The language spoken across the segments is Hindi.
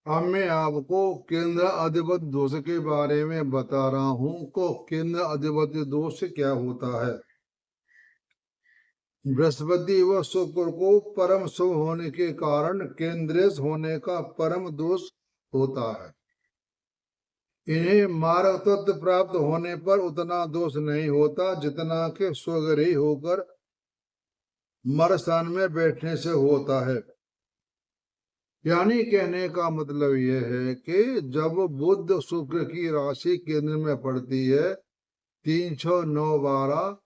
अब मैं आपको केंद्र अधिपति दोष के बारे में बता रहा हूं को केंद्र अधिपति दोष क्या होता है। बृहस्पति व शुक्र को परम शुभ होने के कारण केंद्रेश होने का परम दोष होता है। इन्हें मार्ग तत्व प्राप्त होने पर उतना दोष नहीं होता जितना कि स्वग्रही होकर मर स्थान में बैठने से होता है। यानी कहने का मतलब यह है कि जब बुध शुक्र की राशि केंद्र में पड़ती है 3, 6, 9, 12,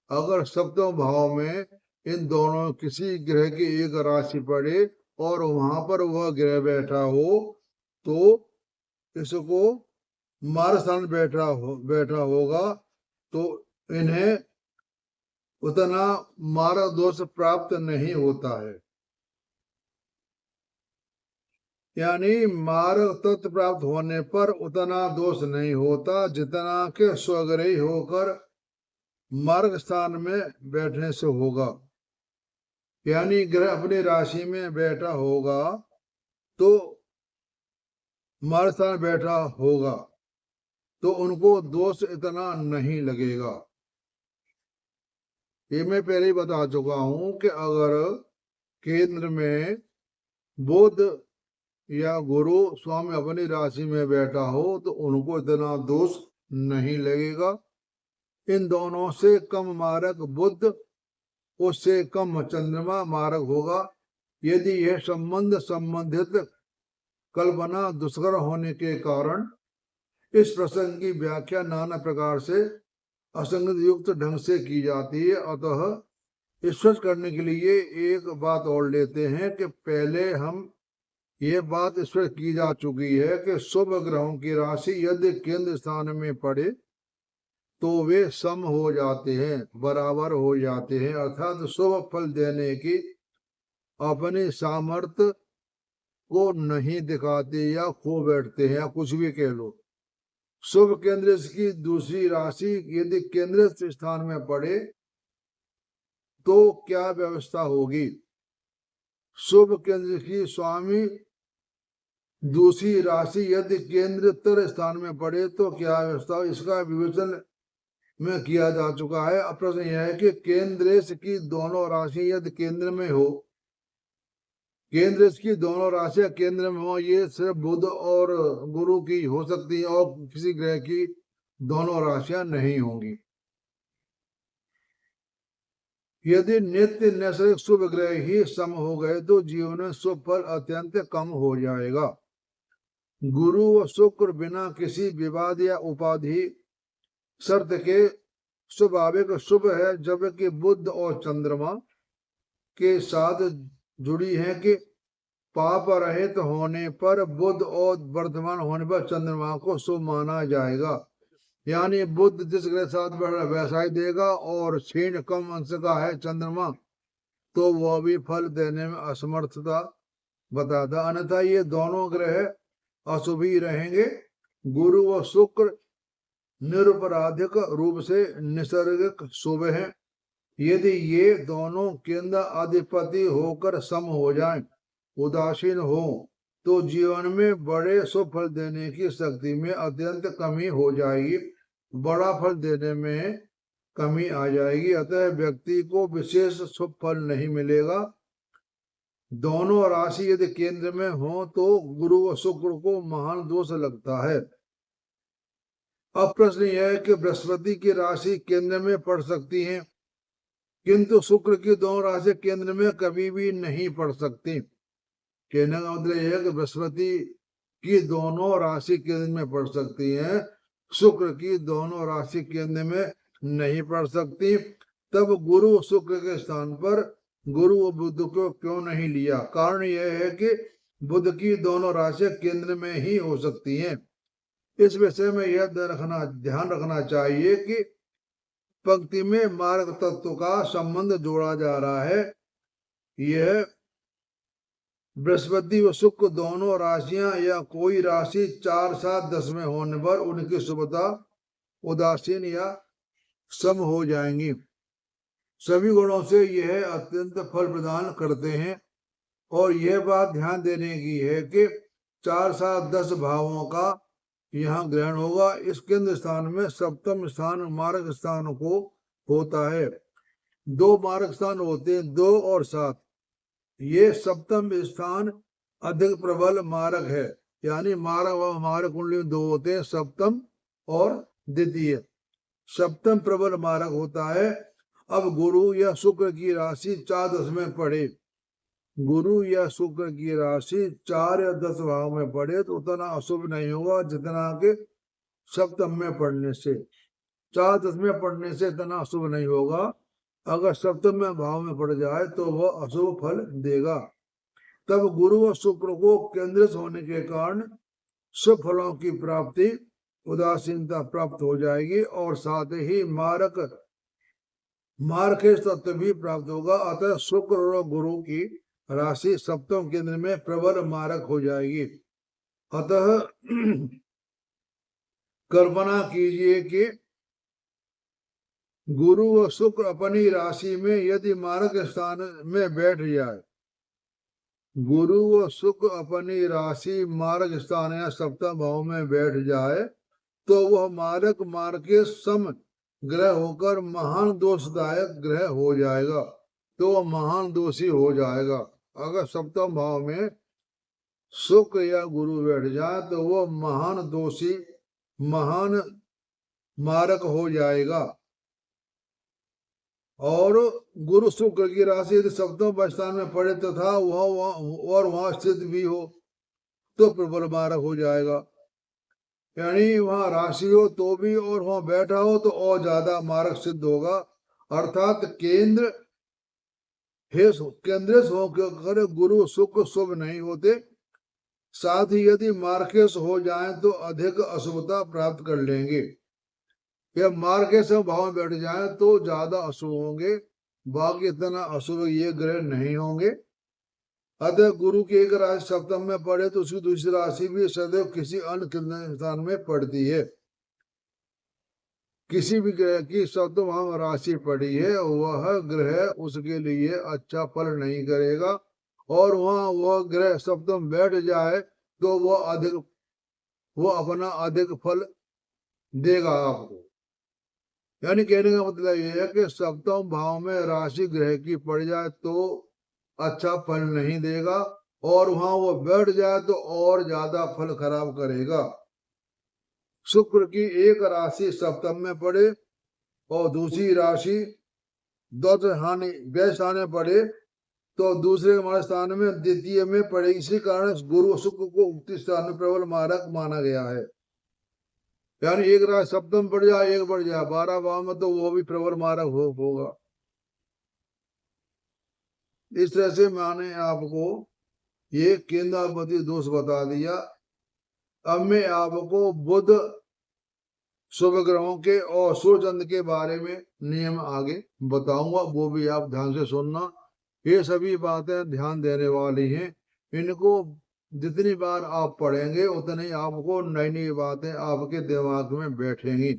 अगर सप्तम भाव में इन दोनों किसी ग्रह की एक राशि पड़े और वहां पर वह ग्रह बैठा हो तो इसको मार स्थान बैठा होगा तो इन्हें उतना मारक दोष प्राप्त नहीं होता है। यानी मार्ग तत्व प्राप्त होने पर उतना दोष नहीं होता जितना के स्वग्रही होकर मार्ग स्थान में बैठने से होगा। यानी ग्रह अपनी राशि में बैठा होगा तो मार्ग स्थान बैठा होगा तो उनको दोष इतना नहीं लगेगा। ये मैं पहले ही बता चुका हूं कि अगर केंद्र में बुध या गुरु स्वामी अपनी राशि में बैठा हो तो उनको इतना दोष नहीं लगेगा। इन दोनों से कम मारक बुध, उससे कम चंद्रमा मारक होगा। यदि यह संबंध संबंधित कल्पना दुष्कर होने के कारण इस प्रसंग की व्याख्या नाना प्रकार से असंगत युक्त ढंग से की जाती है। अतः स्पष्ट करने के लिए एक बात और लेते हैं कि पहले हम यह बात स्पष्ट की जा चुकी है कि शुभ ग्रहों की राशि यदि केंद्र स्थान में पड़े तो वे सम हो जाते हैं, बराबर हो जाते हैं, अर्थात शुभ फल देने की अपनी सामर्थ्य को नहीं दिखाते या खो बैठते हैं, या कुछ भी कह लो। शुभ केंद्र की दूसरी राशि यदि केंद्र स्थान में पड़े तो क्या व्यवस्था होगी। शुभ केंद्र की स्वामी दूसरी राशि यदि केंद्र स्थान में पड़े तो क्या व्यवस्था, इसका विवेचन में किया जा चुका है। अब प्रश्न यह है कि केंद्रेश की दोनों राशि यदि केंद्र में हो, केंद्रेश की दोनों राशियां केंद्र में हो, ये सिर्फ बुध और गुरु की हो सकती है और किसी ग्रह की दोनों राशियां नहीं होंगी। यदि नित्य नैसर्गिक शुभ ग्रह ही सम हो गए तो जीवन में शुभ फल अत्यंत कम हो जाएगा। गुरु व शुक्र बिना किसी विवाद या उपाधि शर्त के स्वाभाविक शुभ है, जबकि बुध और चंद्रमा के साथ जुड़ी है कि पाप रहित होने पर बुध और वर्धमान होने पर चंद्रमा को शुभ माना जाएगा। यानी बुध जिस ग्रह साथ बढ़ वैसा ही देगा और क्षीण कम अंश का है चंद्रमा तो वह भी फल देने में असमर्थता बताता, अन्यथा ये दोनों ग्रह अशुभ ही रहेंगे। गुरु व शुक्र निरपराधिक रूप से निसर्गिक शुभ है। यदि ये दोनों केंद्र अधिपति होकर सम हो जाएं, उदासीन हो तो जीवन में बड़े शुभ फल देने की शक्ति में अत्यंत कमी हो जाएगी, बड़ा फल देने में कमी आ जाएगी। अतः व्यक्ति को विशेष शुभ फल नहीं मिलेगा। दोनों राशि यदि केंद्र में हो तो गुरु व शुक्र को महान दोष लगता है। अब प्रश्न यह है कि बृहस्पति की राशि केंद्र में पड़ सकती है किंतु शुक्र की दोनों राशि केंद्र में कभी भी नहीं पड़ सकती। कहने का मतलब यह है कि बृहस्पति की दोनों राशि केंद्र में पड़ सकती हैं, शुक्र की दोनों राशि केंद्र में नहीं पड़ सकती। तब गुरु शुक्र के स्थान पर गुरु और बुध को क्यों नहीं लिया। कारण यह है कि बुध की दोनों राशियां केंद्र में ही हो सकती हैं। इस विषय में यह ध्यान रखना चाहिए कि पंक्ति में मार्ग तत्व का संबंध जोड़ा जा रहा है। यह बृहस्पति व शुक्र दोनों राशियां या कोई राशि 4, 7, 10 में होने पर उनकी शुभता उदासीन या सम हो जाएंगी। सभी गुणों से यह अत्यंत फल प्रदान करते हैं और यह बात ध्यान देने की है कि 4 7 10 भावों का यहाँ ग्रहण होगा। इस केंद्र स्थान में सप्तम स्थान मार्ग स्थान को होता है। 2 मार्ग स्थान होते हैं, 2 और 7। ये सप्तम स्थान अधिक प्रबल मार्ग है, यानी मार्ग व मार्ग कुंडली में 2 होते हैं, सप्तम और द्वितीय। सप्तम प्रबल मार्ग होता है। अब गुरु या शुक्र की राशि 4 10 में पड़े, गुरु या शुक्र की राशि 4 या 10 भाव में पड़े तो उतना अशुभ नहीं होगा जितना के सप्तम में पड़ने से। 4 10 में पड़ने से इतना अशुभ नहीं होगा। अगर सप्तम में भाव में पड़ जाए तो वह अशुभ फल देगा। तब गुरु और शुक्र को केंद्रित होने के कारण शुभ फलों की प्राप्ति, उदासीनता प्राप्त हो जाएगी और साथ ही मार्केश तत्व भी प्राप्त होगा। अतः शुक्र और गुरु की राशि सप्तम केंद्र में प्रबल मारक हो जाएगी। अतः कल्पना कीजिए कि गुरु व शुक्र अपनी राशि में यदि मारक स्थान में बैठ जाए, गुरु व शुक्र अपनी राशि मार्ग स्थान या सप्तम भाव में बैठ जाए तो वह मारक मार्ग के सम ग्रह होकर महान दोषदायक ग्रह हो जाएगा, तो वह महान दोषी हो जाएगा। अगर सप्तम भाव में शुक्र या गुरु बैठ जाए तो वह महान दोषी, महान मारक हो जाएगा। और गुरु शुक्र की राशि यदि सप्तम स्थान में पड़े तथा वहां स्थित भी हो तो प्रबल मारक हो जाएगा। यानी वहां राशि हो तो भी और वहां बैठा हो तो और ज्यादा मारक सिद्ध होगा। अर्थात केंद्रित होकर गुरु शुक्र शुभ नहीं होते। साथ ही यदि मार्केश हो जाए तो अधिक अशुभता प्राप्त कर लेंगे। या मार्केश भाव में बैठ जाए तो ज्यादा अशुभ होंगे, बाकी इतना अशुभ ये ग्रह नहीं होंगे। अतः गुरु की एक राशि सप्तम में पड़े तो उसकी दूसरी राशि भी सदैव किसी अन्य स्थान में पड़ती है। किसी भी ग्रह की सप्तम राशि पड़ी है वह ग्रह उसके लिए अच्छा फल नहीं करेगा, और वह ग्रह सप्तम बैठ जाए तो वह अपना अधिक फल देगा आपको। यानी कहने का मतलब यह है कि सप्तम भाव में राशि ग्रह की पड़ जाए तो अच्छा फल नहीं देगा, और वहां वो बैठ जाए तो और ज्यादा फल खराब करेगा। शुक्र की एक राशि सप्तम में पड़े और दूसरी राशि व्यय स्थान में पड़े तो दूसरे हमारे स्थान में द्वितीय में पड़े। इसी कारण गुरु शुक्र को उक्त स्थान में प्रबल मारक माना गया है। यानी एक राशि सप्तम पड़ जाए, एक बढ़ जाए 12 भाव में तो वो भी प्रबल मारक होगा। इस तरह से मैंने आपको ये केंद्रापति दोष बता दिया। अब मैं आपको बुध शुभ ग्रहों के और सूर्यचंद्र के बारे में नियम आगे बताऊंगा, वो भी आप ध्यान से सुनना। ये सभी बातें ध्यान देने वाली हैं। इनको जितनी बार आप पढ़ेंगे उतनी आपको नई नई बातें आपके दिमाग में बैठेंगी।